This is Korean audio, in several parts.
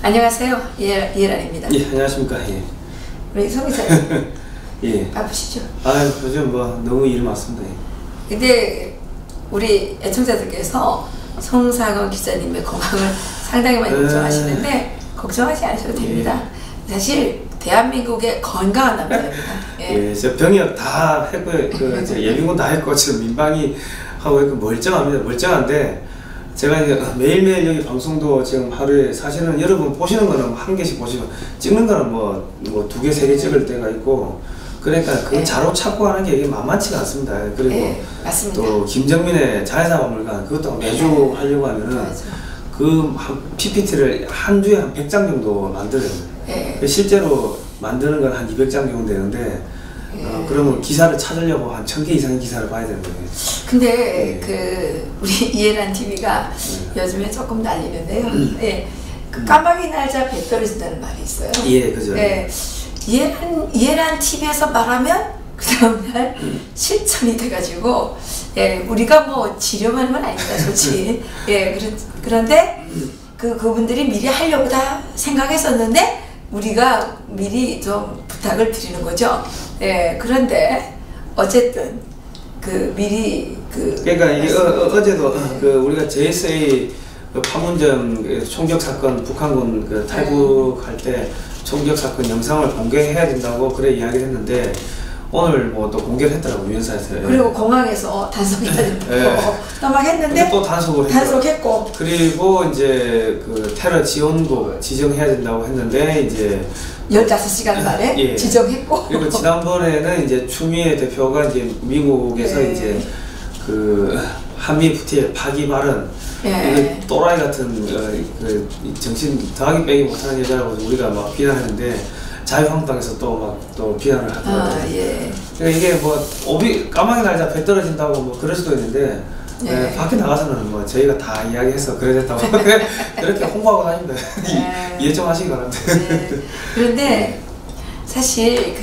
안녕하세요. 이해란입니다. 예, 안녕하십니까. 예. 우리 송 기자님. 예. 바쁘시죠? 아유, 요즘 뭐 너무 일이 많습니다. 예. 근데 우리 애청자들께서 송상원 기자님의 건강을 상당히 많이 걱정하시는데 걱정하지 않으셔도 됩니다. 예. 사실 대한민국의 건강한 남자입니다. 예, 예, 저 병역 다 했고요. 예비군 다 했고 지금 민방위 하고 있고 멀쩡합니다. 멀쩡한데 제가 이제 매일매일 여기 방송도 지금 하루에 사실은 여러분 보시는 거는 한 개씩 보시고 찍는 거는 뭐 두 개, 세 개 찍을 때가 있고 그러니까 그 자로 찾고 하는 게 이게 만만치가 않습니다. 그리고 또 김정민의 자연사박물관 그것도 매주 하려고 하면은 그 PPT를 한 주에 한 100장 정도 만들어요. 실제로 만드는 건 한 200장 정도 되는데 그러면 기사를 찾으려고 한 1000개 이상의 기사를 봐야 되는 거예요. 근데 우리 이해란 TV가 요즘에 조금 날리는데요. 그 까마귀 날자 배 떨어진다는 말이 있어요. 예, 그죠. 이해란 TV에서 말하면 그 다음날 실천이 돼가지고 우리가 뭐 지려고 하는 건 아닙니다, 솔직히. 그런데 그분들이 미리 하려고 다 생각했었는데 우리가 미리 좀 부탁을 드리는 거죠. 그런데 어쨌든 미리 그러니까 이게 어제도 우리가 JSA 판문점 총격 사건 북한군 탈북할 때 총격 사건 영상을 공개해야 된다고 그래 이야기를 했는데 오늘 뭐 또 공개를 했더라고 유엔사에서. 그리고 공항에서 단속해야 된다고 또 막 했는데 또 단속했고 그리고 이제 테러 지원국 지정해야 된다고 했는데 이제 15시간 만에 지정했고 그리고 지난번에는 이제 추미애 대표가 이제 미국에서 이제 한미 FTA 파기 발언 또라이 같은 정신 더하기 빼기 못하는 여자라고 우리가 막 비난하는데 자유한국당에서 또 비난을 하더라고요. 그러니까 이게 뭐 까마귀 날자 배 떨어진다고 뭐 그럴 수도 있는데 밖에 나가서는 뭐 저희가 다 이야기해서 그래 됐다고 그렇게 홍보하고 다닙니다. 이해 좀 하시기 바랍니다. 그런데 사실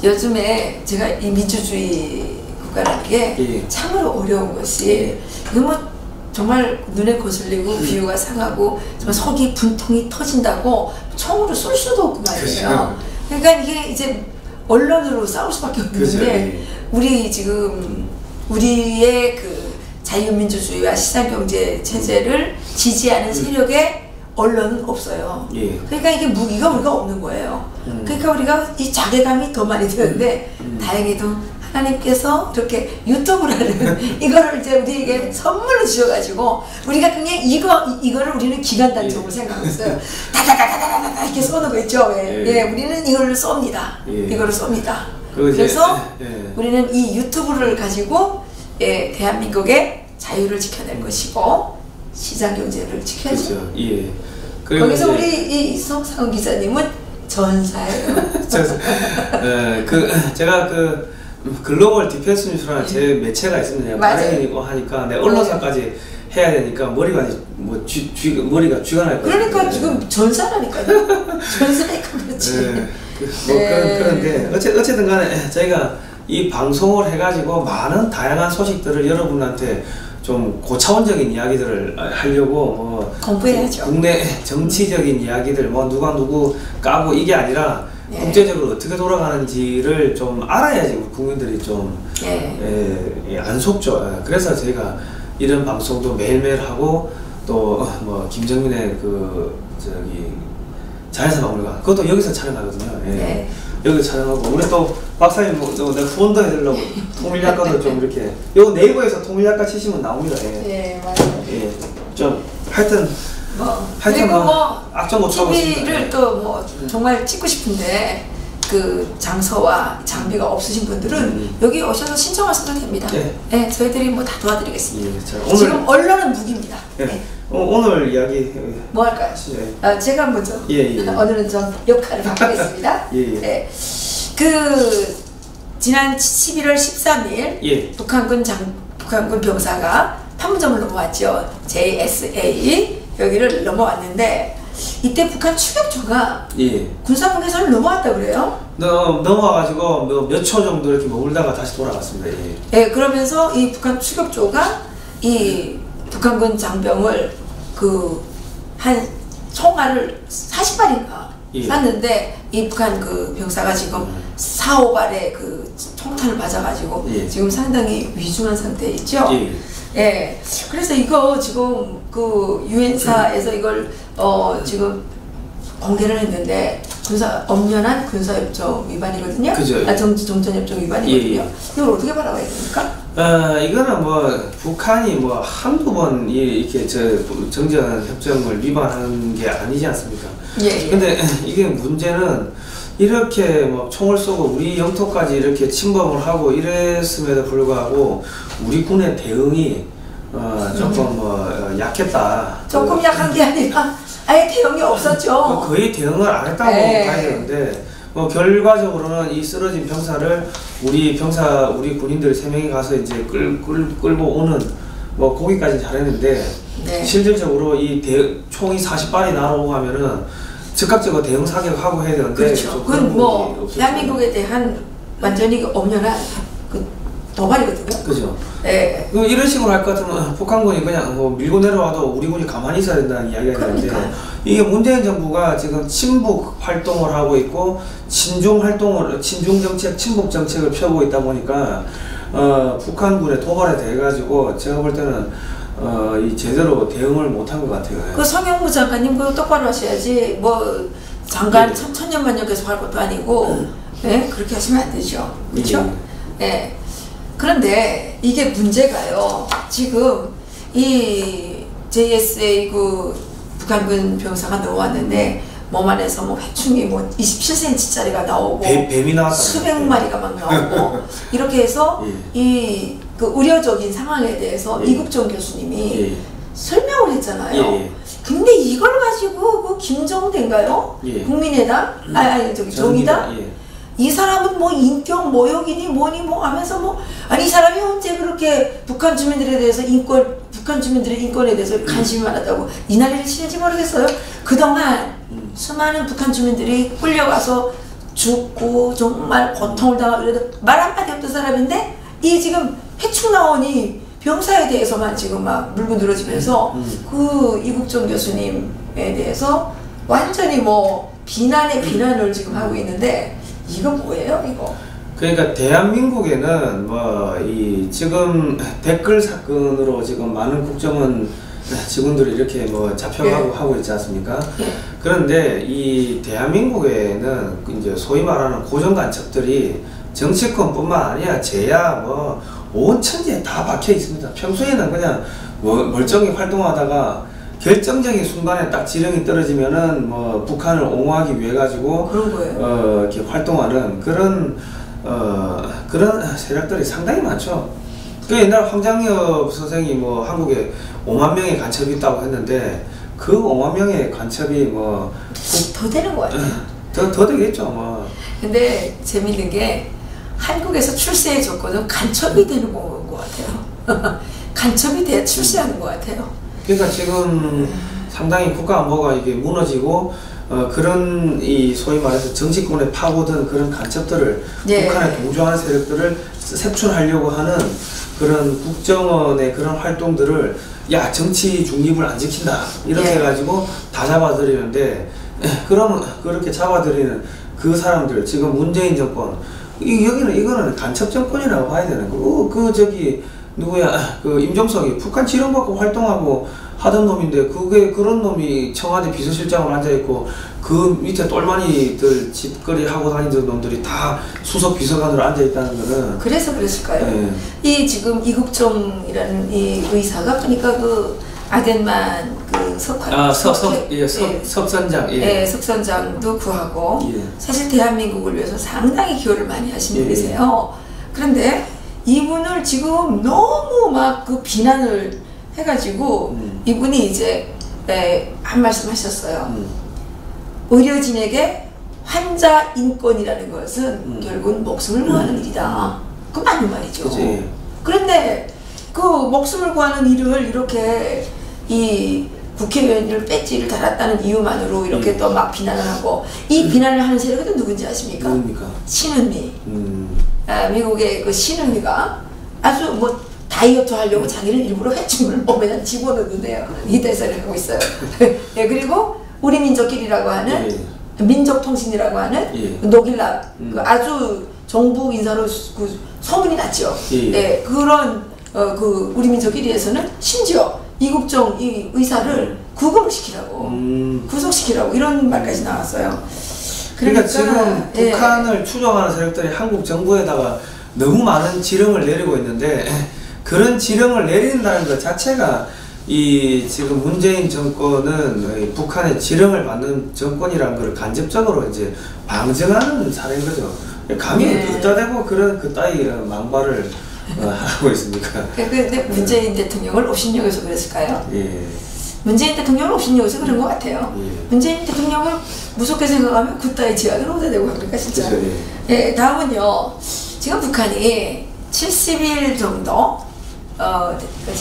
요즘에 제가 이 민주주의 국가라는 게 참으로 어려운 것이 뭐 정말 눈에 거슬리고 비유가 상하고 정말 속이 분통이 터진다고 총으로 쏠 수도 없고 말이에요. 그러니까 이게 이제 언론으로 싸울 수밖에 없는데 우리 지금 우리의 자유민주주의와 시장경제 체제를 지지하는 세력의 언론은 없어요. 그러니까 이게 무기가 우리가 없는 거예요. 그러니까 우리가 이 자괴감이 더 많이 드는데 다행히도 하나님께서 이렇게 유튜브라는 이거를 이제 우리에게 선물로 주셔가지고 우리가 그냥 이거를 우리는 기관단총으로 생각했어요. 다다다다다다 이렇게 쏘는 거 있죠. 우리는 이거를 쏩니다. 이거를 쏩니다. 그래서 우리는 이 유튜브를 가지고 대한민국의 자유를 지켜낼 것이고 시장 경제를 지켜야죠. 거기서 우리 이 송상원 기자님은 전사예요. 제가 글로벌 디펜스 뉴스라는 제 매체가 있습니다. 발행이고 하니까 내 언론사까지 해야 되니까 머리가 쥐가 날 거예요. 그러니까 지금 전사라니까요. 전사니까 그렇지. 그런데 어쨌든 간에 저희가 이 방송을 해가지고 많은 다양한 소식들을 여러분한테 좀 고차원적인 이야기들을 하려고 공부해야죠. 국내 정치적인 이야기들 누가 누구 까고 이게 아니라 국제적으로 어떻게 돌아가는지를 좀 알아야지 국민들이 좀 안 속죠. 그래서 저희가 이런 방송도 매일매일 하고 또 뭐 김정민의 자연사박물관 그것도 여기서 촬영하거든요. 여기 촬영하고 우리 또 박사님 내가 후원도 해드리려고 통일약과도 좀 이렇게 요 네이버에서 통일약과 치시면 나옵니다. 맞아요. 좀 하여튼 그리고 악정 못 차고 TV를 또 정말 찍고 싶은데 장소와 장비가 없으신 분들은 여기 오셔서 신청하셔도 됩니다. 저희들이 다 도와드리겠습니다. 지금 언론은 무기입니다. 오늘 이야기 뭐 할까요? 제가 먼저 오늘은 좀 역할을 바꾸겠습니다. 지난 11월 13일 북한군 병사가 판문점을 넘어왔죠. JSA 여기를 넘어왔는데 이때 북한 추격조가 군사분계선을 넘어왔다고 그래요? 넘어와가지고 몇 초 정도 이렇게 머물다가 다시 돌아갔습니다. 그러면서 이 북한 추격조가 이 북한군 장병을 한 총알을 40발인가 예. 쐈는데 이 북한 그 병사가 지금 4, 5발의 그 총탄을 맞아가지고 예. 지금 상당히 위중한 상태에 있죠. 예. 예. 그래서 이거 지금 그 유엔사에서 이걸 지금 공개를 했는데 엄연한 군사협정 위반이거든요. 그죠. 정전협정 위반이거든요. 예. 이걸 어떻게 바라봐야 됩니까? 이거는 뭐 북한이 뭐 한두 번 이렇게 정전협정을 위반한 게 아니지 않습니까? 예. 근데 이게 문제는 이렇게 뭐 총을 쏘고 우리 영토까지 이렇게 침범을 하고 이랬음에도 불구하고 우리 군의 대응이 조금 약했다. 조금 약한 게 아니라 아예 대응이 없었죠. 거의 대응을 안 했다고 봐야 되는데 결과적으로는 이 쓰러진 병사를 우리 군인들이 3명이 가서 이제 끌고 오는 거기까지 잘했는데 네. 실질적으로 총이 40발이 날아오고 하면은 즉각적으로 대응 사격하고 해야 되는데 그렇죠. 그건 뭐 대한민국에 대한 완전히 엄연한 그 도발이거든요. 그죠. 네. 이런 식으로 할 것 같으면 북한군이 그냥 밀고 내려와도 우리 군이 가만히 있어야 된다는 이야기가 되는데 이게 문재인 정부가 지금 친북 활동을 하고 있고 친중 정책, 친북 정책을 펴고 있다 보니까 북한군의 도발에 대해 가지고 제가 볼 때는 이 제대로 대응을 못한 것 같아요. 그 성형무 장관님 그거 똑바로 하셔야지 뭐 장관 천년만년 계속 할 것도 아니고 네? 그렇게 하시면 안 되죠. 그렇죠? 네. 그런데 이게 문제가요. 지금 이 JSA 그 북한군 병사가 넣어왔는데 몸 안에서 뭐 회충이 뭐 27cm짜리가 나오고 뱀이 나왔다. 수백 마리가 막 나오고 이렇게 해서 이 그 우려적인 상황에 대해서 이국정 교수님이 설명을 했잖아요. 근데 이걸 가지고 그 김정대인가요? 국민의당? 아니 저기 정의당? 이 사람은 뭐 인격 모욕이니 뭐니 뭐 하면서 뭐 아니 이 사람이 언제 그렇게 북한 주민들에 대해서 북한 주민들의 인권에 대해서 관심이 많았다고 이 난리를 치는지 모르겠어요. 그동안 수많은 북한 주민들이 끌려가서 죽고 정말 고통을 당하고 그래도 말 한마디 없던 사람인데 이 지금 해충 나오니 병사에 대해서만 지금 막 물고 늘어지면서 그 이국정 교수님에 대해서 완전히 뭐 비난의 비난을 지금 하고 있는데 이건 뭐예요, 이거? 그러니까 대한민국에는 지금 댓글 사건으로 지금 많은 국정원 직원들이 이렇게 잡혀가고 하고 있지 않습니까? 그런데 이 대한민국에는 이제 소위 말하는 고정간첩들이 정치권뿐만 아니라 제야 온 천지에 다 박혀 있습니다. 평소에는 그냥 멀쩡히 활동하다가 결정적인 순간에 딱 지령이 떨어지면은 북한을 옹호하기 위해 가지고 이렇게 활동하는 그런 세력들이 상당히 많죠. 그 옛날 황장엽 선생이 한국에 5만 명의 간첩이 있다고 했는데 그 5만 명의 간첩이 더 되는 거 같아요. 더 되겠죠. 근데 재밌는 게 한국에서 출세의 조건은 간첩이 되는 것 같아요. 간첩이 돼야 출세하는 것 같아요. 그러니까 지금 상당히 국가 안보가 이게 무너지고 그런 이 소위 말해서 정치권에 파고든 그런 간첩들을 북한에 동조하는 세력들을 색출하려고 하는 그런 국정원의 그런 활동들을 정치 중립을 안 지킨다 이렇게 해가지고 다 잡아들이는데 그러면 그렇게 잡아들이는 그 사람들 지금 문재인 정권 이거는 간첩 정권이라고 봐야 되는 거고 누구야 임종석이 북한 지령받고 활동하고 하던 놈인데 그런 놈이 청와대 비서실장으로 앉아있고 그 밑에 똘마니들 집거리 하고 다니던 놈들이 다 수석 비서관으로 앉아있다는 거는 그래서 그랬을까요? 이 지금 이국정이라는 이 의사가 그러니까 그 아덴만 그 석선장 석선장도 구하고 사실 대한민국을 위해서 상당히 기여를 많이 하신 분이세요. 그런데 이분을 지금 너무 막 그 비난을 해가지고 이분이 이제 한 말씀 하셨어요. 의료진에게 환자 인권이라는 것은 결국은 목숨을 구하는 일이다. 그 맞는 말이죠. 그런데 그 목숨을 구하는 일을 이렇게 이 국회의원들 배지를 달았다는 이유만으로 이렇게 또 막 비난을 하고 이 비난을 하는 세력은 누군지 아십니까? 누굽니까? 신은미. 미국의 그 신은미가 아주 다이어트 하려고 자기를 일부러 회충을 몸에다 집어넣는데요. 이 대사를 하고 있어요. 그리고 우리 민족끼리라고 하는 민족통신이라고 하는 노길라 그 아주 정부 인사로 그 소문이 났죠. 네, 그런 그 우리 민족끼리에서는 심지어 이국종 이 의사를 구금을 시키라고 구속시키라고 이런 말까지 나왔어요. 그러니까 지금 북한을 추종하는 세력들이 한국 정부에다가 너무 많은 지령을 내리고 있는데 그런 지령을 내린다는 것 자체가 이 지금 문재인 정권은 북한의 지령을 받는 정권이라는 걸 간접적으로 이제 방증하는 사례인 거죠. 감히 어디다 대고 그런 그따위 망발을 하고 있습니까? 근데 문재인 대통령을 옵신용해서 그랬을까요? 문재인 대통령을 옵신용해서 그런 것 같아요. 문재인 대통령을 무섭게 생각하면 그따위 지각을 어디다 대고 합니까 진짜. 그렇죠, 다음은요. 지금 북한이 70일 정도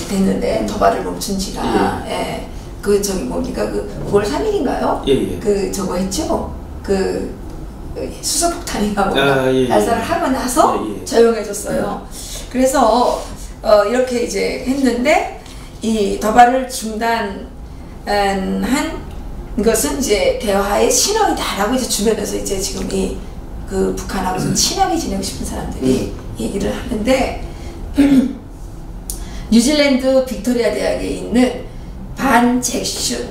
됐는데 도발을 멈춘 지가 그 저기 뭡니까 그 9월 3일인가요? 그 저거 했죠? 그 수소폭탄이라고 발사를 하고 나서 조용해졌어요. 그래서 이렇게 이제 했는데 이 도발을 중단한 것은 이제 대화의 신호이다라고 이제 주변에서 이제 지금 이 그 북한하고 좀 친하게 지내고 싶은 사람들이 얘기를 하는데 뉴질랜드 빅토리아 대학에 있는 반 잭슨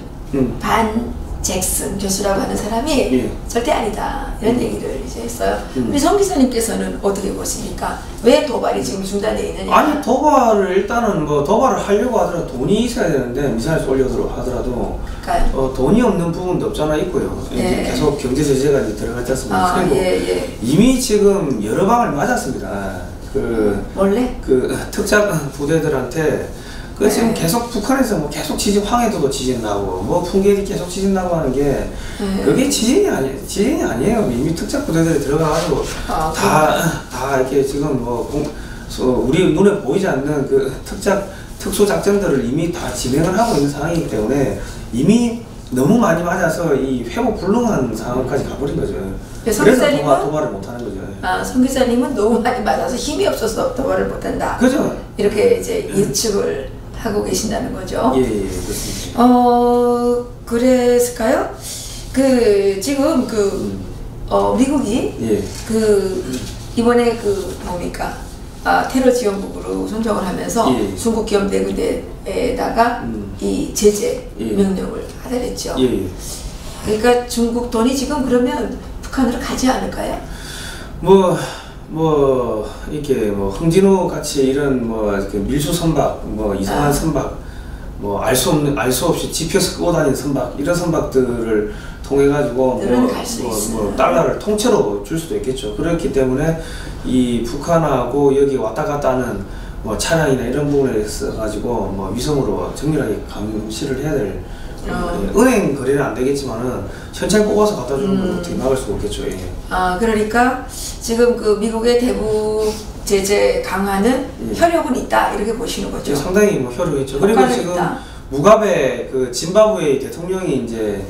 교수라고 하는 사람이 절대 아니다 이런 얘기를 이제 했어요. 우리 성 기자님께서는 어떻게 보십니까? 왜 도발이 지금 중단되어 있느냐? 아니 도발을 일단은 뭐 도발을 하려고 하더라도 돈이 있어야 되는데 미사일 쏘려고 하더라도 돈이 없는 부분도 없잖아 있고요. 계속 경제 제재가 이제 들어갔지 않습니까? 그리고 이미 지금 여러 방을 맞았습니다. 원래 특작 부대들한테 지금 계속 북한에서 뭐 계속 황해도도 지진 나고 뭐 풍계리 계속 지진 나고 하는 게 그게 지진이 아니에요. 이미 특작 부대들이 들어가가지고 다 이렇게 지금 우리 눈에 보이지 않는 그 특수 작전들을 이미 다 진행을 하고 있는 상황이기 때문에 이미 너무 많이 맞아서 이 회복 불능한 상황까지 가버린 거죠. 그래서 도발을 못하는 거죠. 성 기자님은 너무 많이 맞아서 힘이 없어서 도발을 못한다. 그죠? 이렇게 이제 예측을 하고 계신다는 거죠. 그렇습니다. 그랬을까요? 지금 미국이 이번에 뭡니까? 테러 지원국으로 선정을 하면서 중국 기업 4군데에다가 이 제재 명령을 하달했죠. 그러니까 중국 돈이 지금 그러면 북한으로 가지 않을까요? 이렇게 흥진호 같이 이런 밀수 선박, 이상한 선박, 알 수 없이 지표에서 끄고 다니는 선박, 이런 선박들을 통해 가지고 달러를 통째로 줄 수도 있겠죠. 그렇기 때문에 이 북한하고 여기 왔다 갔다 하는 차량이나 이런 부분에 있어 가지고 위성으로 정밀하게 감시를 해야 될. 은행 거래는 안 되겠지만은 현찰 뽑아서 갖다 주는 건 어떻게 막을 수가 없겠죠. 그러니까 지금 미국의 대북 제재 강화는 효력은 있다 이렇게 보시는 거죠. 상당히 효력이 있죠. 그리고 지금 무가베 짐바브웨 대통령이 이제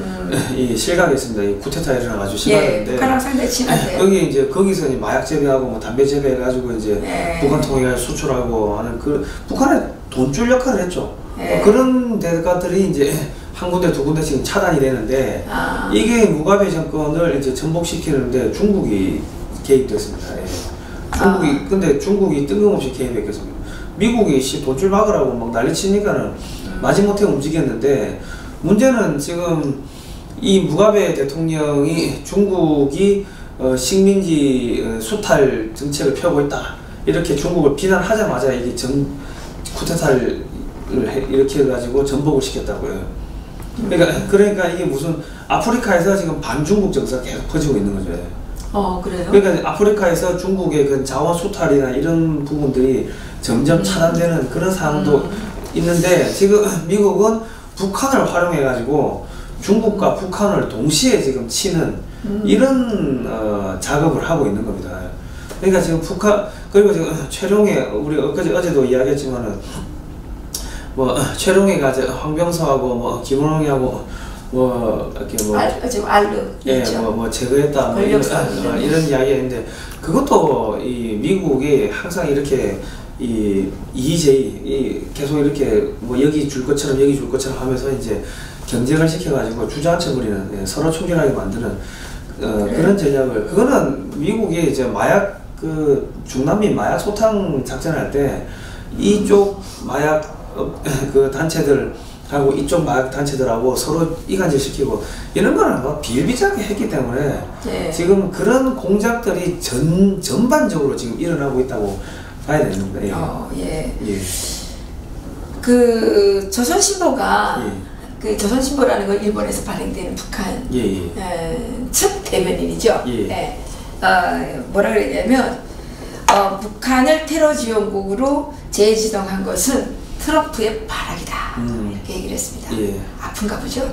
이 실각에 있습니다. 이 쿠데타 일어나가지고 실각인데 북한랑 상당히 친한데 여기 거기서 마약 재배하고 담배 재배해가지고 이제 북한 통해 수출하고 하는 북한에 돈줄 역할을 했죠. 그런 대가들이 이제 한 군데 두 군데씩 차단이 되는데 이게 무가베 정권을 이제 전복시키는데 중국이 개입됐습니다. 근데 중국이 뜬금없이 개입했겠습니다. 미국이 돈줄 막으라고 난리치니까는 마지못해 움직였는데 문제는 지금 이 무가베 대통령이 중국이 식민지 수탈 정책을 펴고 있다 이렇게 중국을 비난하자마자 이게 쿠데타를 이렇게 해가지고 전복을 시켰다고요. 그러니까 이게 무슨 아프리카에서 지금 반중국 정서가 계속 퍼지고 있는 거죠. 그래요? 그러니까 아프리카에서 중국의 그 자원 수탈이나 이런 부분들이 점점 차단되는 그런 상황도 있는데 지금 미국은 북한을 활용해 가지고 중국과 북한을 동시에 지금 치는 이런 작업을 하고 있는 겁니다. 그러니까 지금 그리고 지금 최룡해 우리 어제도 이야기했지만은 최룡해가 황병서하고 김원홍이하고 이렇게 지금 알르 제거했다 이런 이야기했는데 그것도 이 미국이 항상 이렇게 이 EJ 계속 이렇게 여기 줄 것처럼 여기 줄 것처럼 하면서 이제 경쟁을 시켜가지고 주저앉혀버리는, 예, 서로 충돌하게 만드는 그런 전략을, 그거는 미국이 이제 마약 중남미 마약 소탕 작전할 때 이쪽 마약 그 단체들하고 이쪽 마약 단체들하고 서로 이간질 시키고 이런 거는 뭐 비일비재하게 했기 때문에 네. 지금 그런 공작들이 전반적으로 지금 일어나고 있다고 봐야 되는 거예요. 예. 예. 그 조선신보가 예. 그 조선신보라는 건 일본에서 발행되는 북한 첫 대변인이죠. 예. 뭐라 그랬냐면 북한을 테러 지원국으로 재지정한 것은 트럼프의 발악이다. 이렇게 얘기를 했습니다. 예. 아픈가 보죠?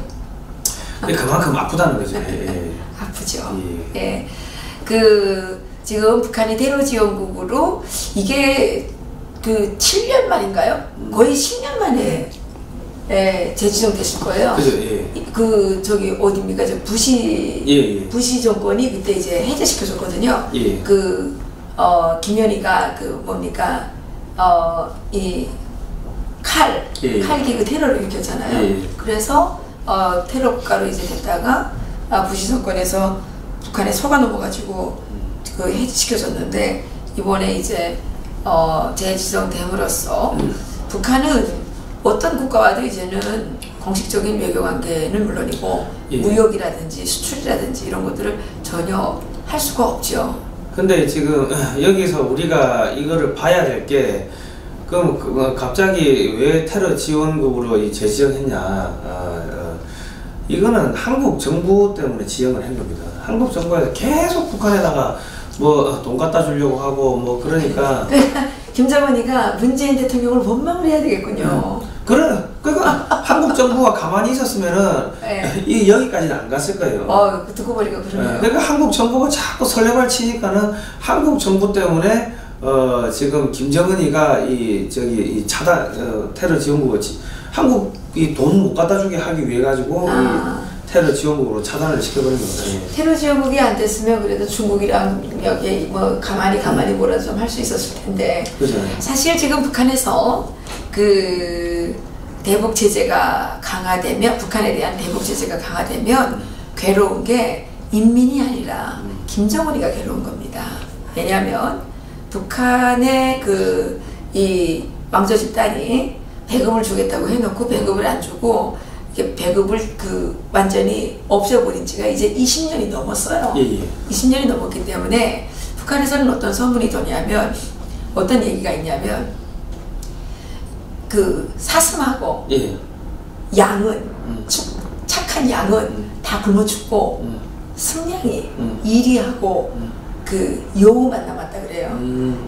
그만큼 아프다는 거죠. 예. 아프죠. 예. 그 지금 북한이 테러 지원국으로 이게 그 7년 만인가요? 거의 10년 만에 재지정됐을 거예요. 그죠. 예. 그 저기 어디입니까? 저 부시 정권이 그때 이제 해제시켜줬거든요. 예. 그 김연희가 그 뭡니까? 이 칼기 그 테러를 일으켰잖아요. 예. 그래서 테러 국가로 이제 됐다가 부시 정권에서 북한에 속아 넘어가지고 그 해제시켜줬는데 이번에 이제 재지정됨으로써 북한은 어떤 국가와도 이제는 공식적인 외교 관계는 물론이고 무역이라든지 수출이라든지 이런 것들을 전혀 할 수가 없죠. 근데 지금 여기서 우리가 이거를 봐야 될 게 그럼 갑자기 왜 테러 지원국으로 재지정했냐? 이거는 한국 정부 때문에 지정을 한 겁니다. 한국 정부에서 계속 북한에다가 뭐 돈 갖다 주려고 하고 뭐 그러니까 김정은이가 문재인 대통령을 원망을 해야 되겠군요. 그러니까 한국 정부가 가만히 있었으면은 여기까지는 안 갔을 거예요. 듣고 보니까 그러네요. 그러니까 한국 정부가 자꾸 설레발 치니까는 한국 정부 때문에 지금 김정은이가 이 차단 테러 지원국을 한국이 돈 못 갖다 주게 하기 위해 가지고 이 테러 지원국으로 차단을 시켜버린 겁니다. 테러 지원국이 안 됐으면 그래도 중국이랑 여기 뭐 가만히 뭐라도 좀 할 수 있었을 텐데. 그죠. 사실 지금 북한에서 그 대북 제재가 강화되면 북한에 대한 대북 제재가 강화되면 괴로운 게 인민이 아니라 김정은이가 괴로운 겁니다. 왜냐하면 북한의 이 왕조 집단이 배급을 주겠다고 해놓고 배급을 안 주고 배급을 완전히 없애버린 지가 이제 20년이 넘었어요. 20년이 넘었기 때문에 북한에서는 어떤 소문이 도냐면 어떤 얘기가 있냐면 그 사슴하고 양은 착한 양은 다 굶어 죽고 승냥이 이리하고 그 여우만 남았다 그래요.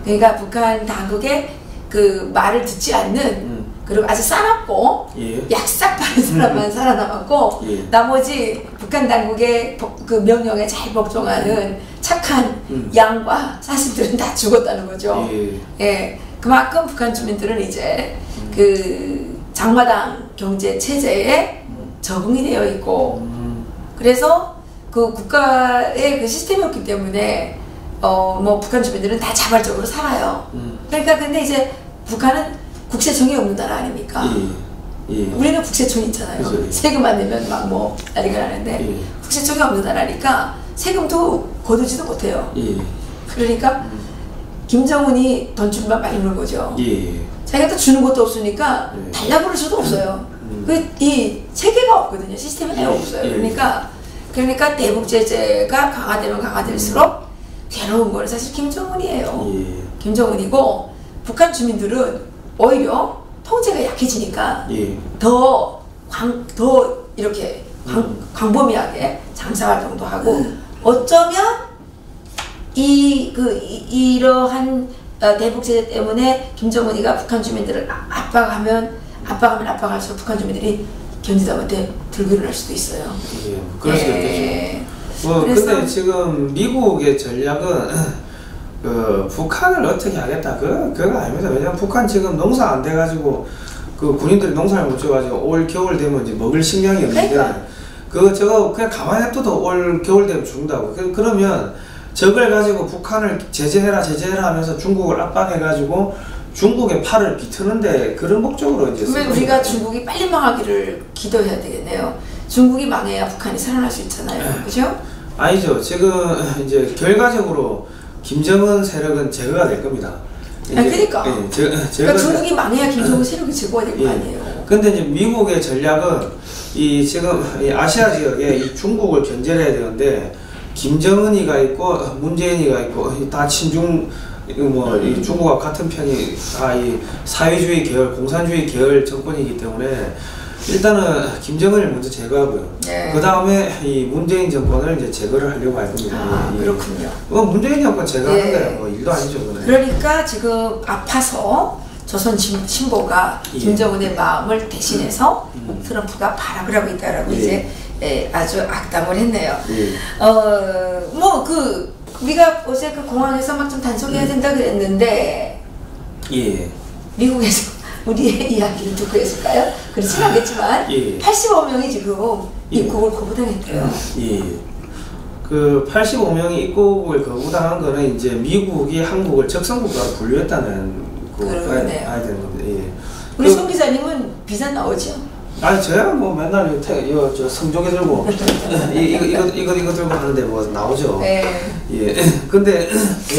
그러니까 북한 당국의 그 말을 듣지 않는 그리고 아주 싸납고 약삭 빠른 사람만 살아남았고 나머지 북한 당국의 그 명령에 잘 복종하는 착한 양과 사슴들은 다 죽었다는 거죠. 그만큼 북한 주민들은 이제 그 장마당 경제 체제에 적응이 되어 있고 그래서 그 국가의 그 시스템이었기 때문에 뭐 북한 주민들은 다 자발적으로 살아요. 그러니까 근데 이제 북한은 국세청이 없는 나라 아닙니까? 우리는 국세청이 있잖아요. 그렇죠. 세금 안 내면 막 뭐 난리가 나는데 국세청이 없는 나라니까 세금도 거두지도 못해요. 그러니까 김정은이 돈줄만 많이 물은 거죠. 자기가 또 주는 것도 없으니까 달라고 그럴 수도 없어요. 이 체계가 없거든요. 시스템이 아예 없어요. 그러니까 대북 제재가 강화되면 강화될수록 괴로운 건 사실 김정은이에요. 김정은이고 북한 주민들은 오히려 통제가 약해지니까 더 이렇게 광범위하게 장사 활동도 하고 어쩌면 이러한 대북 제재 때문에 김정은이가 북한 주민들을 압박하면 압박할수록 북한 주민들이 견디다 못해 들고 일어날 수도 있어요. 그럴 수도 있겠죠. 근데 지금 미국의 전략은 북한을 어떻게 하겠다 그거 아닙니다. 왜냐면 북한 지금 농사 안 돼가지고 그 군인들이 농사를 못 지어가지고 올 겨울 되면 이제 먹을 식량이 없는데 저거 그냥 가만히 냅둬도 올 겨울 되면 죽는다고. 그러면 저걸 가지고 북한을 제재해라 하면서 중국을 압박해가지고 중국의 팔을 비트는데 그런 목적으로 이제. 그러면 우리가 중국이 빨리 망하기를 기도해야 되겠네요. 중국이 망해야 북한이 살아날 수 있잖아요. 그죠? 아니죠. 지금 이제 결과적으로 김정은 세력은 제거가 될 겁니다. 그러니까. 그러니까 중국이 망해야 김정은 세력이 제거가 될 거 아니에요. 근데 이제 미국의 전략은 이 지금 이 아시아 지역에 이 중국을 견제해야 되는데 김정은이가 있고 문재인이가 있고 다 친중 뭐 이 중국과 같은 편이 다 이 사회주의 계열, 공산주의 계열 정권이기 때문에 일단은 김정은을 먼저 제거하고요. 네. 그 다음에 이 문재인 정권을 이제 제거를 하려고 할 겁니다. 그렇군요. 문재인 정권 제거하는 거야 뭐 일도 아니죠. 그거는. 그러니까 지금 아파서 조선 신보가 김정은의 마음을 대신해서 트럼프가 발악을 하고 있다라고 이제 아주 악담을 했네요. 뭐 우리가 어제 그 공항에서 막 좀 단속해야 된다 그랬는데 미국에서 우리의 이야기를 듣고 했을까요? 그렇진 않겠지만 85명이 지금 입국을 거부당했대요. 그 85명이 입국을 거부당한 거는 이제 미국이 한국을 적성국가로 분류했다는 봐야 되는 겁니다. 우리 송 기자님은 비자 나오죠? 아니 저야 뭐 맨날 저 성조기 들고 이거 들고 하는데 뭐 나오죠. 네. 근데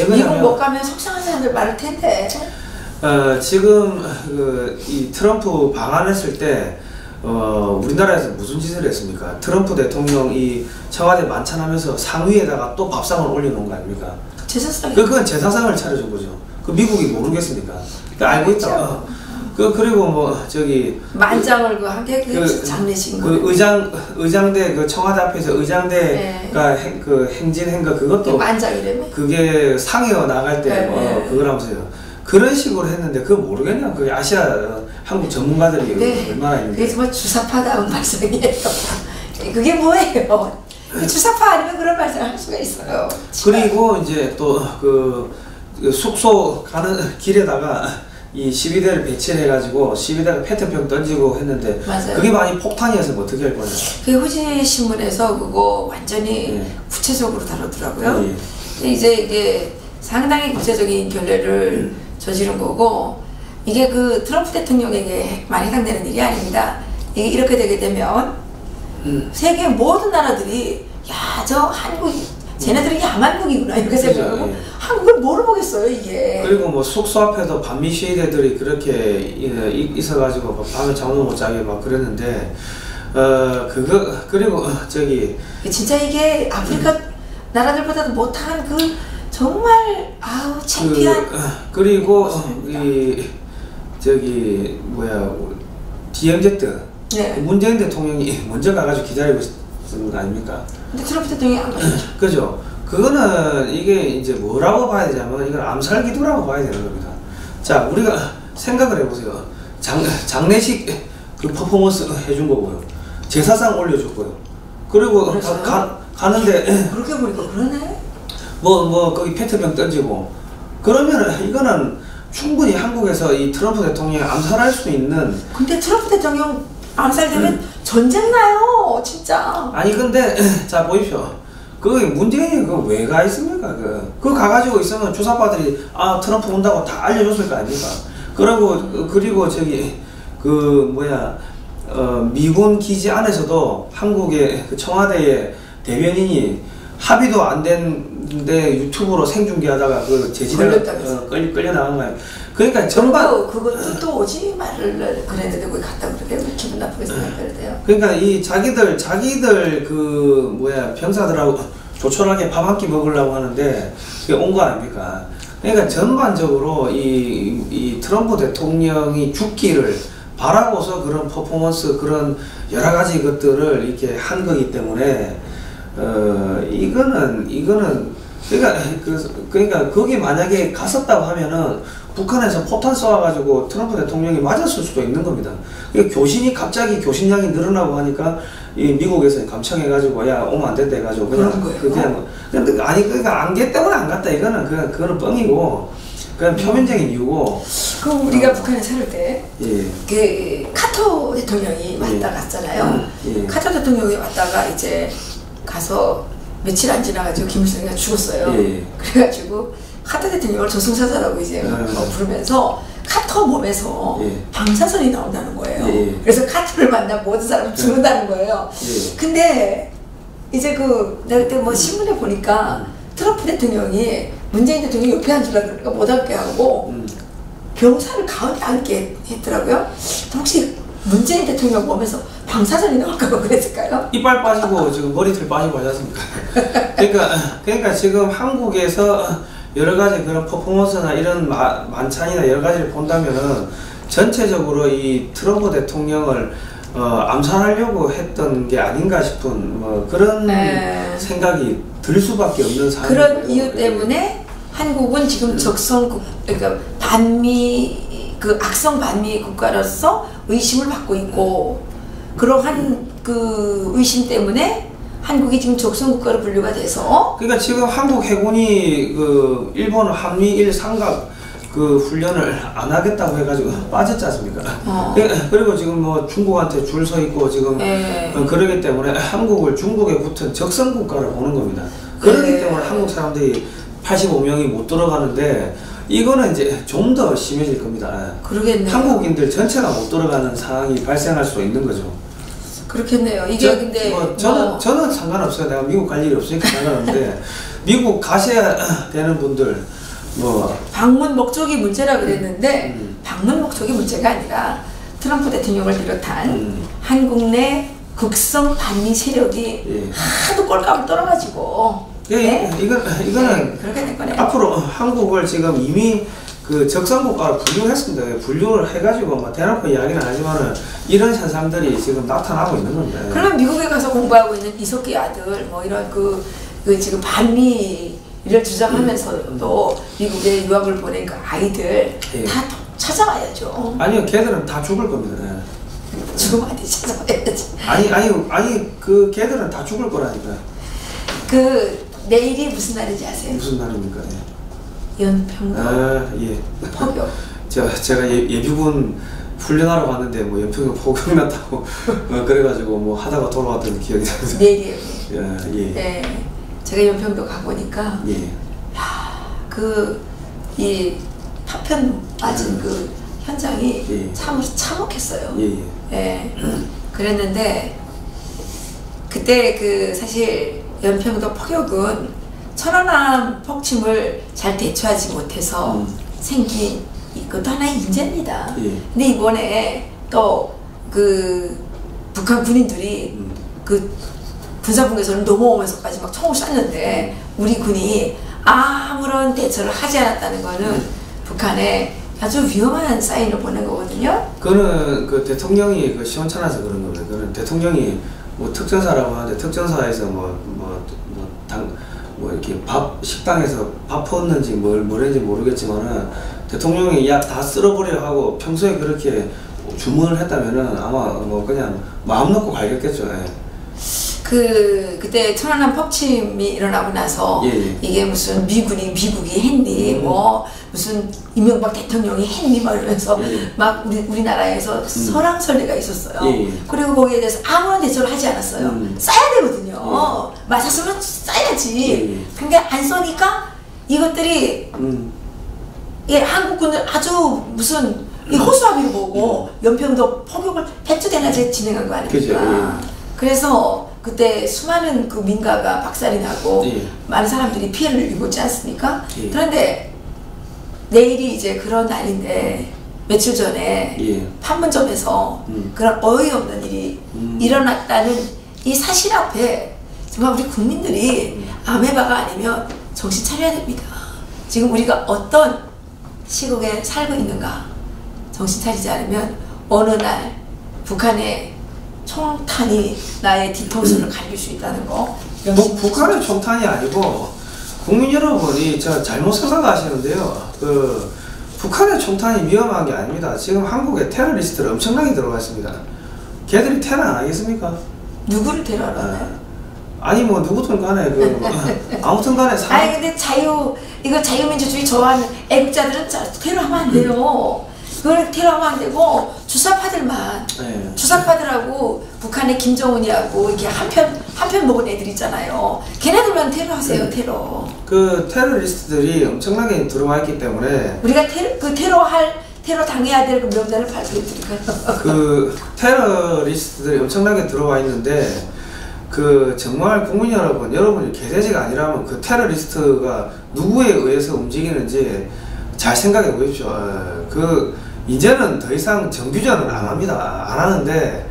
미국 못 가면 속상한 사람들 많을 텐데. 지금 이 트럼프 방한했을 때 우리나라에서 무슨 짓을 했습니까? 트럼프 대통령이 청와대 만찬하면서 상위에다가 또 밥상을 올려놓은 거 아닙니까? 제사상. 그건 제사상을 차려준 거죠. 그 미국이 모르겠습니까? 알고 있다. 그리고 뭐 저기 만장을 한 게 장례식 의장대 청와대 앞에서 의장대가 행진한 거 그것도 만장이라며? 그게 상여 나갈 때 그거라면서요. 그런 식으로 했는데 그거 모르겠냐? 그게 아시아 한국 전문가들이 얼마나 있는데. 그게 정말 주사파다운 발상이에요. 그게 뭐예요? 주사파 아니면 그런 발상을 할 수가 있어요. 그리고 이제 또 숙소 가는 길에다가 이 12대를 배치를 해가지고 12대가 페트병 던지고 했는데 그게 많이 폭탄이어서 어떻게 할 거냐. 그 호지 신문에서 그거 완전히 구체적으로 다루더라고요. 이제 이게 상당히 구체적인 결례를 저지른 거고 이게 그 트럼프 대통령에게 많이 해당되는 일이 아닙니다. 이게 이렇게 되게 되면 세계 모든 나라들이 야, 저 한국이 쟤네들은 야만국이구나 이렇게 생각하고 한국을 뭐를 보겠어요 이게. 그리고 뭐 숙소 앞에도 반미 시위대들이 그렇게 있어가지고 밤에 잠도 못 자게 막 그랬는데 그리고 저기 진짜 이게 아프리카 나라들보다도 못한 정말 창피한. 그리고 저기 DMZ 문재인 대통령이 먼저 가가지고 기다리고 있는 거 아닙니까? 근데 트럼프 대통령이 안 가죠. 그죠? 그거는 이게 이제 뭐라고 봐야 되냐면 이건 암살 기도라고 봐야 되는 겁니다. 자, 우리가 생각을 해보세요. 장례식 퍼포먼스 해준 거고요. 제사상 올려줬고요. 그리고 가는데 그렇게 보니까 그러네. 거기 페트병 던지고 그러면은 이거는 충분히 한국에서 이 트럼프 대통령이 암살할 수 있는. 근데 트럼프 대통령 암살되면 전쟁 나요, 진짜. 아니 근데 자 보십시오. 문재인이 왜 가 있습니까? 그거 가가지고 있으면 주사파들이 트럼프 온다고 다 알려줬을 거 아닙니까? 그리고 저기 미군 기지 안에서도 한국의 청와대의 대변인이 합의도 안 됐는데 유튜브로 생중계하다가 제지대가 끌려 나간 거예요. 그러니까 전반 그것도 또 오지 말을 그랬는데 거기 갔다 그러게 왜 기분 나쁘게 생각해야 돼요? 그러니까 이 자기들 병사들하고 조촐하게 밥 한 끼 먹으려고 하는데 그게 온 거 아닙니까? 그러니까 전반적으로 이 트럼프 대통령이 죽기를 바라고서 그런 퍼포먼스 그런 여러 가지 것들을 이렇게 한 거기 때문에 이거는 그러니까 거기 만약에 갔었다고 하면은 북한에서 포탄 쏘아가지고 트럼프 대통령이 맞았을 수도 있는 겁니다. 교신이 갑자기 교신량이 늘어나고 하니까 이 미국에서 감청해가지고 야 오면 안 된다 해가지고 그냥 그러니까 안개 때문에 안 갔다 이거는 그거는 뻥이고 그냥 표면적인 이유고. 그럼 우리가 북한에 살을 때 카터 대통령이 왔다 갔잖아요. 카터 대통령이 왔다가 이제 가서 며칠 안 지나가지고 김일성이가 죽었어요. 그래가지고 카터 대통령을 저승사자라고 이제 부르면서 카터 몸에서 예. 방사선이 나온다는 거예요. 예. 그래서 카터를 만나 모든 사람이 죽는다는 거예요. 예. 근데 이제 내가 그때 뭐 신문에 보니까 트럼프 대통령이 문재인 대통령이 옆에 앉으려고 그러니까 못 앉게 하고 병사를 가운데 앉게 했더라고요. 혹시 문재인 대통령 몸에서 방사선이 나올까봐 그랬을까요? 이빨 빠지고 지금 머리털 빠지고 하지 않습니까? 그러니까 지금 한국에서 여러 가지 그런 퍼포먼스나 이런 만찬이나 여러 가지를 본다면은 전체적으로 이 트럼프 대통령을 암살하려고 했던 게 아닌가 싶은 뭐 그런 생각이 들 수밖에 없는 상황이에요. 그런 이유 때문에 한국은 지금 적성국, 그러니까 반미, 악성 반미 국가로서 의심을 받고 있고, 그러한 그 의심 때문에 한국이 지금 적성 국가로 분류가 돼서. 그러니까 지금 한국 해군이 일본 한미일 삼각 훈련을 안 하겠다고 해가지고 빠졌지 않습니까? 그리고 지금 뭐 중국한테 줄 서 있고 지금 그러기 때문에 한국을 중국에 붙은 적성 국가를 보는 겁니다. 그렇기 때문에 한국 사람들이 85명이 못 들어가는데 이거는 이제 좀 더 심해질 겁니다. 그러겠네요. 한국인들 전체가 못 들어가는 상황이 발생할 수 있는 거죠. 그렇겠네요. 이게 근데 저는 상관없어요. 내가 미국 갈 일이 없으니까 상관없는데 미국 가셔야 되는 분들 방문 목적이 문제라 그랬는데 방문 목적이 문제가 아니라 트럼프 대통령을 비롯한 한국 내 극성 반미 세력이 하도 꼴값을 떨어가지고 이거는 그렇게 된 거네요. 앞으로 한국을 지금 이미 적성국가로 분류했습니다. 분류를 해가지고 대놓고 이야기는 하지만은 이런 현상들이 지금 나타나고 있는 겁니다. 그러면 미국에 가서 공부하고 있는 이석기 아들 이런 지금 반미를 주장하면서도 미국에 유학을 보낸 그 아이들 다 찾아와야죠. 아니요, 걔들은 다 죽을 겁니다. 죽으면 안 돼, 찾아와야지. 아니 걔들은 다 죽을 거라니까. 내일이 무슨 날인지 아세요? 무슨 날입니까? 연평도 포교. 제가 예비군 훈련하러 갔는데 연평도 포격 났다고 그래가지고 하다가 돌아왔던 기억이 나요. 내일이에요. 네, 제가 연평도 가보니까 이 파편 맞은 현장이 참으로 참혹했어요. 그랬는데 그때 사실 연평도 포격은 천안함 폭침을 잘 대처하지 못해서 생긴 이것도 하나의 인재입니다. 근데 이번에 또 북한 군인들이 군사분계선을 넘어오면서까지 막 총을 쐈는데 우리 군이 아무런 대처를 하지 않았다는 거는 북한에 아주 위험한 사인을 보낸 거거든요. 그거는 대통령이 시원찮아서 그런 겁니다. 그는 대통령이 특전사라고 하는데 특전사에서 이렇게 식당에서 밥 퍼왔는지 뭘 했는지 모르겠지만은 대통령이 다 쓸어버려 하고 평소에 그렇게 주문을 했다면은 아마 그냥 마음 놓고 갈겼겠죠. 그때 천안함 폭침이 일어나고 나서 이게 무슨 미국이 했니 무슨 이명박 대통령이 했니 이러면서 막 우리나라에서 설왕설래가 있었어요. 그리고 거기에 대해서 아무런 대처를 하지 않았어요. 쏴야 되거든요. 맞았으면 쏴야지. 근데 안 쏘니까 이것들이 한국군을 아주 무슨 호수아비로 보고 연평도 포격을 해투대낮에 진행한 거 아닙니까? 그래서 그때 수많은 민가가 박살이 나고 많은 사람들이 피해를 입었지 않습니까? 그런데 내일이 이제 그런 날인데 며칠 전에 판문점에서 그런 어이없는 일이 일어났다는 이 사실 앞에 정말 우리 국민들이 아메바가 아니면 정신 차려야 됩니다. 지금 우리가 어떤 시국에 살고 있는가 정신 차리지 않으면 어느 날 북한의 총탄이 나의 뒤통수를 갈길 수 있다는 거. 북한의 총탄이 아니고 국민 여러분이 잘못 생각하시는데요. 북한의 총탄이 위험한 게 아닙니다. 지금 한국에 테러리스트를 엄청나게 들어가 있습니다. 걔들이 테러 안 하겠습니까? 누구를 테러하나요? 아니 누구든 간에 아무튼 간에 아니 근데 자유민주주의 좋아하는 애국자들은 테러하면 안 돼요. 그걸 테러하면 안 되고 주사파들만 주사파들하고 북한의 김정은이하고 이렇게 한편 먹은 애들 있잖아요. 걔네들만 테러하세요. 테러. 테러리스트들이 엄청나게 들어와 있기 때문에 우리가 테러할 테러 당해야 될 그 명단을 발표해 드릴까요? 그 테러리스트들이 엄청나게 들어와 있는데 그 정말 국민 여러분이 개돼지가 아니라면 그 테러리스트가 누구에 의해서 움직이는지 잘 생각해 보십시오. 그 이제는 더 이상 정규전은 안 합니다. 안 하는데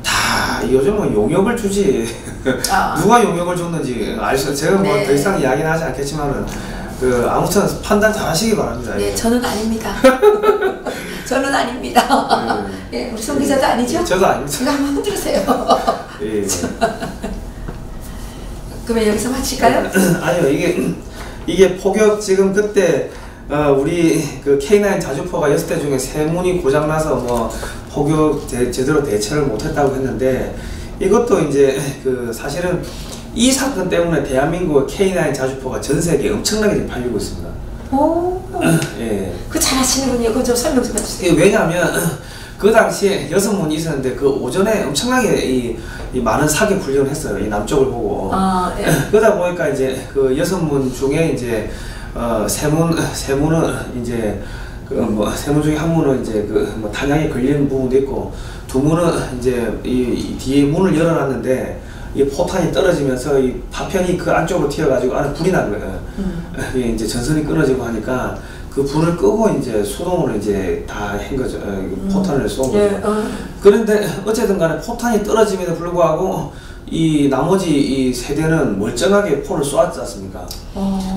다 요즘은 용역을 주지. 누가 용역을 줬는지 알죠. 제가 뭐 더 이상 이야기는 하지 않겠지만은 그 아무튼 판단 잘 하시기 바랍니다. 네, 저는 아닙니다. 저는 아닙니다. 네, 우리 송 기자도 아니죠? 저도 아닙니다. 이거 한번 흔들으세요. 예. 그러면 여기서 마칠까요? 아니요, 이게 폭격 지금 그때 우리 그 K9 자주포가 6대 중에 3문이 고장나서 뭐 폭격 제대로 대처를 못했다고 했는데 이것도 이제 그 사실은 이 사건 때문에 대한민국 K9 자주포가 전 세계에 엄청나게 팔리고 있습니다. 오, 예. 그 잘하시는군요. 그거 좀 설명 좀 해주세요. 왜냐하면 그 당시에 6문이 있었는데 그 오전에 엄청나게 이 많은 사격 훈련을 했어요. 이 남쪽을 보고. 예. 그러다 보니까 이제 그 6문 중에 이제 세 문은 이제 그 뭐 세 문 중에 한 문은 이제 그 뭐 탄약에 걸리는 부분도 있고 2문은 이제 이 뒤에 문을 열어놨는데 이 포탄이 떨어지면서 이 파편이 그 안쪽으로 튀어가지고 안에 불이 난 거예요. 이게 이제 전선이 끊어지고 하니까 그 불을 끄고 이제 수동으로 이제 다 한 거죠. 포탄을 쏜 거죠. 그런데 어쨌든 간에 포탄이 떨어짐에도 불구하고 이 나머지 이 세대는 멀쩡하게 포를 쏘았지 않습니까?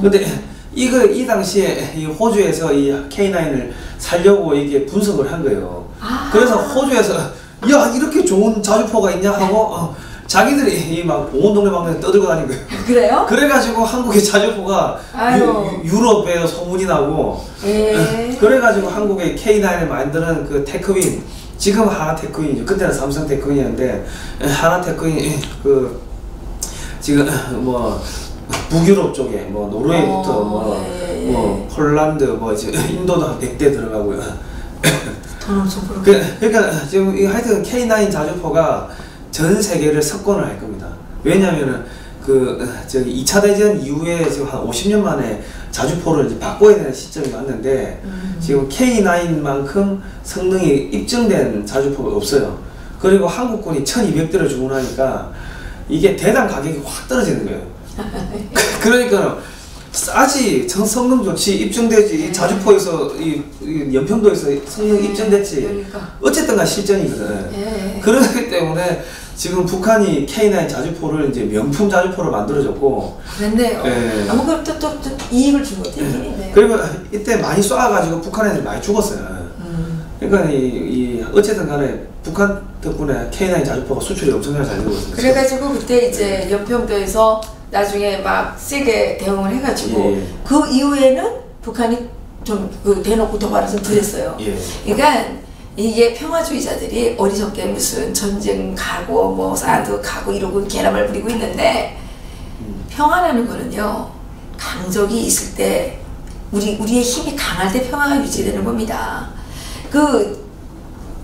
근데 이 당시에 이 호주에서 이 K9을 살려고 이게 분석을 한 거예요. 그래서 호주에서 야 이렇게 좋은 자주포가 있냐 하고 자기들이 이 막 온 동네 방네 떠들고 다닌 거예요. 그래요? 그래가지고 한국의 자주포가 유럽에 소문이 나고 그래가지고 한국의 K9을 만드는 그 테크윈 지금 하나 테크윈이죠. 그때는 삼성 테크윈이었는데 하나 테크윈 그 지금 뭐 북유럽 쪽에 뭐 노르웨이부터 뭐 폴란드 뭐 이제 인도도 한 100대 들어가고요. 돈 엄청 벌어. 그러니까 지금 하여튼 K9 자주포가 전 세계를 석권을 할 겁니다. 왜냐면은 그 저기 2차 대전 이후에 지금 한 50년 만에 자주포를 이제 바꿔야 되는 시점이 왔는데 지금 K9만큼 성능이 입증된 자주포가 없어요. 그리고 한국군이 1200대를 주문하니까 이게 대당 가격이 확 떨어지는 거예요. 그러니까 싸지 성능 좋지 입증되지 자주포에서 이 연평도에서 성능 입증됐지 그러니까. 어쨌든 간 실전이거든. 그렇기 때문에 지금 북한이 K9 자주포를 이제 명품 자주포로 만들어줬고 그런데요. 아무것도 또 이익을 준 거죠. 그리고 이때 많이 쏴가지고 북한 애들이 많이 죽었어요. 그러니까 어쨌든 간에 북한 덕분에 K9 자주포가 수출이 엄청나게 잘 되고 있습니다. 그래가지고 그때 이제 연평도에서 나중에 막 세게 대응을 해가지고 그 이후에는 북한이 좀 그 대놓고 도발을 좀 드렸어요. 그러니까 이게 평화주의자들이 어리석게 무슨 전쟁 가고 뭐 사드 가고 이러고 개람을 부리고 있는데 평화라는 거는요 강적이 있을 때 우리의 힘이 강할 때 평화가 유지되는 겁니다. 그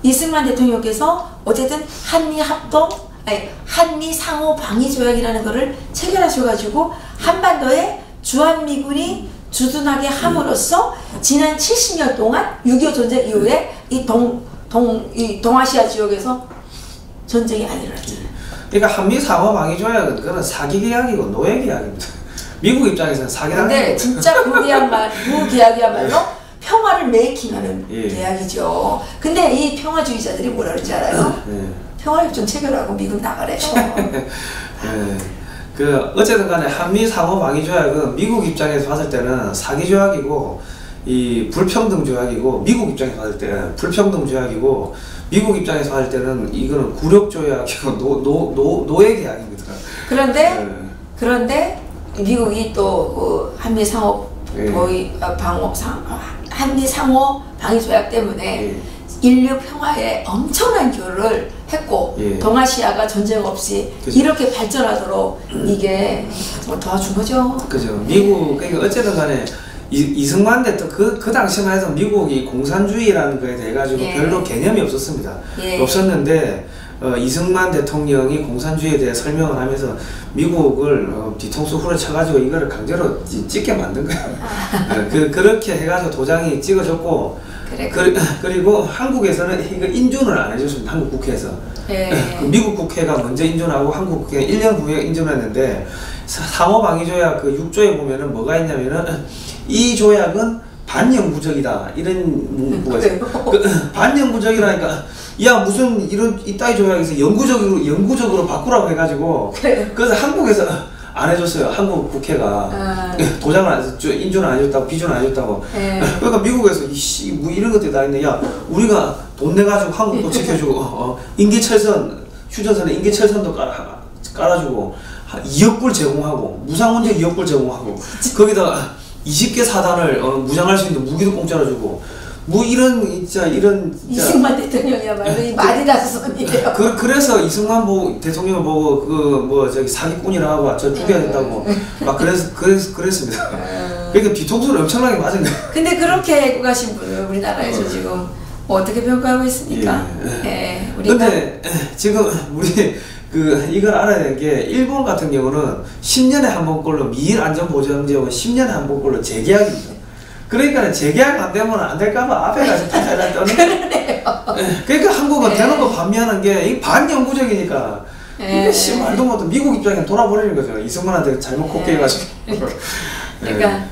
이승만 대통령께서 어쨌든 한미 상호 방위 조약이라는 거를 체결하셔가지고 한반도에 주한미군이 주둔하게 함으로써 지난 70년 동안 6.25 전쟁 이후에 이 동아시아 지역에서 전쟁이 안 일어났죠. 그러니까 한미 상호 방위 조약은 그건 사기 계약이고 노예 계약입니다. 미국 입장에서는 사기라는 근데 진짜 그 계약이야말로 평화를 메이킹하는 계약이죠. 근데 이 평화주의자들이 뭐라 그러는지 알아요? 평화협정 체결하고 미국 나가래요. 그 어쨌든 간에 한미 상호 방위 조약은 미국 입장에서 봤을 때는 사기 조약이고 이 불평등 조약이고 미국 입장에서 봤을 때 불평등 조약이고 미국 입장에서 봤을 때는 이거는 굴욕 조약이고 노예 계약입니다. 그런데 미국이 또 한미 상호 방위 조약 때문에 인류 평화에 엄청난 기여를 했고 동아시아가 전쟁 없이 이렇게 발전하도록 이게 도와준 거죠. 그죠. 미국 그러니까 어쨌든 간에 이승만 대통령 그 당시만 해도 미국이 공산주의라는 거에 대해 가지고 별로 개념이 없었습니다. 없었는데 이승만 대통령이 공산주의에 대해 설명을 하면서 미국을 뒤통수 후려쳐가지고 이거를 강제로 찍게 만든 거예요. 그렇게 해가지고 도장이 찍어졌고 그리고 한국에서는 이거 인준을 안 해줬습니다. 한국 국회에서. 그 미국 국회가 먼저 인준하고 한국 국회가 1년 후에 인준했는데 상호방위조약 그 6조에 보면은 뭐가 있냐면은 이 조약은 반영구적이다 이런 문구가 있어요. 그, 반영구적이라니까 야 무슨 이런 이따위 조약에서 영구적으로 바꾸라고 해가지고 그래서 한국에서 안 해줬어요. 한국 국회가 도장을 안 해서 인준을 안 해줬다고 비준을 안 해줬다고. 그러니까 미국에서 이씨 뭐 이런 것들이 다 있는데 야 우리가 돈 내가지고 한국도 지켜주고 인기철선 휴전선에 인기철선도 깔아주고 2억 불 제공하고 무상운전 2억 불 제공하고 거기다가 20개 사단을 무장할 수 있는 무기도 공짜로 주고 뭐 이런 이승만 대통령이야말로 이 말이 나서선이에요. 그래서 이승만 대통령 보고 그 저기 사기꾼이라 하고 저 죽여야 된다고 막 그랬습니다. 그러니까 뒤통수를 엄청나게 맞은 거예요. 근데 그렇게 해고 가신 분을 우리나라에서 지금 어떻게 평가하고 있습니까? 근데 지금 우리 이걸 알아야 되는 게 일본 같은 경우는 10년에 한 번꼴로 미일 안전보장지역은 10년에 한 번꼴로 재계약입니다. 그러니까 재계약 안 되면 안 될까봐 앞에 가서 탈탈 떠는 그러니까 한국은 대놓고 반미하는 게 이 반영구적이니까 이게 말도 못해 미국 입장에 돌아버리는 거죠. 이승만한테 잘못 콧게 해가지고. 그러니까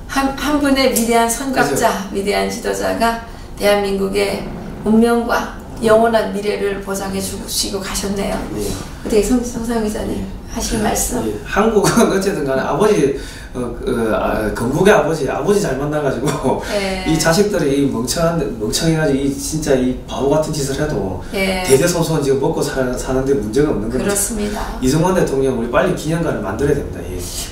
한 분의 위대한 선각자, 그렇죠. 위대한 지도자가 대한민국의 운명과 영원한 미래를 보장해 주시고 가셨네요. 어떻게 성상 기자님 하실 말씀? 한국은 어쨌든 간에 아버지 건국의 아버지 잘 만나가지고 이 자식들이 멍청해가지고 진짜 이 바보 같은 짓을 해도 대대손손 지금 먹고 사는데 문제가 없는 거죠. 그렇습니다. 이승만 대통령 우리 빨리 기념관을 만들어야 됩니다.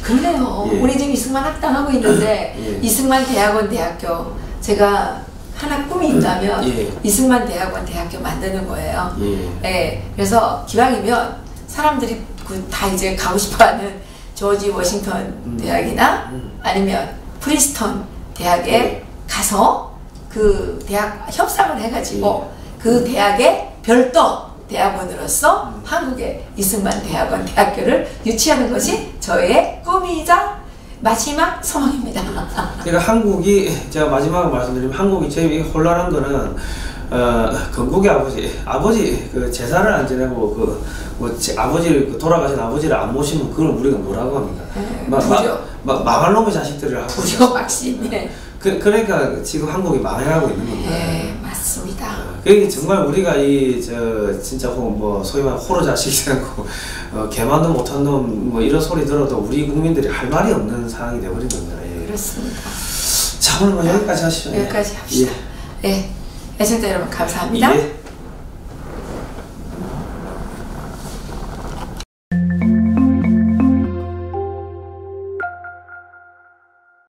그러네요. 우리 지금 이승만 학당하고 있는데 이승만 대학원 대학교 제가 하나 꿈이 있다면 이승만 대학원 대학교 만드는 거예요. 그래서 기왕이면 사람들이 다 이제 가고 싶어하는 조지 워싱턴 대학이나 아니면 프린스턴 대학에 가서 그 대학 협상을 해가지고 그 대학의 별도 대학원으로서 한국의 이승만 대학원 대학교를 유치하는 것이 저의 꿈이자 마지막 소망입니다. 그러니까 한국이 제가 마지막으로 말씀드리면 한국이 제일 혼란한 거는 건국의 아버지 그 제사를 안 지내고 아버지를 돌아가신 아버지를 안 모시면 그걸 우리가 뭐라고 합니까? 마발놈의 자식들을 하고 부조막심. 그러니까 지금 한국이 망해가고 있는 겁니다. 맞습니다. 그러니까 정말 우리가 진짜 소위 말하는 호러 자식이라고 개만도 못한 놈 이런 소리 들어도 우리 국민들이 할 말이 없는 상황이 되어버린 겁니다. 그렇습니다. 자 오늘 여기까지 하시죠. 여기까지 합시다. 애청자 여러분 감사합니다.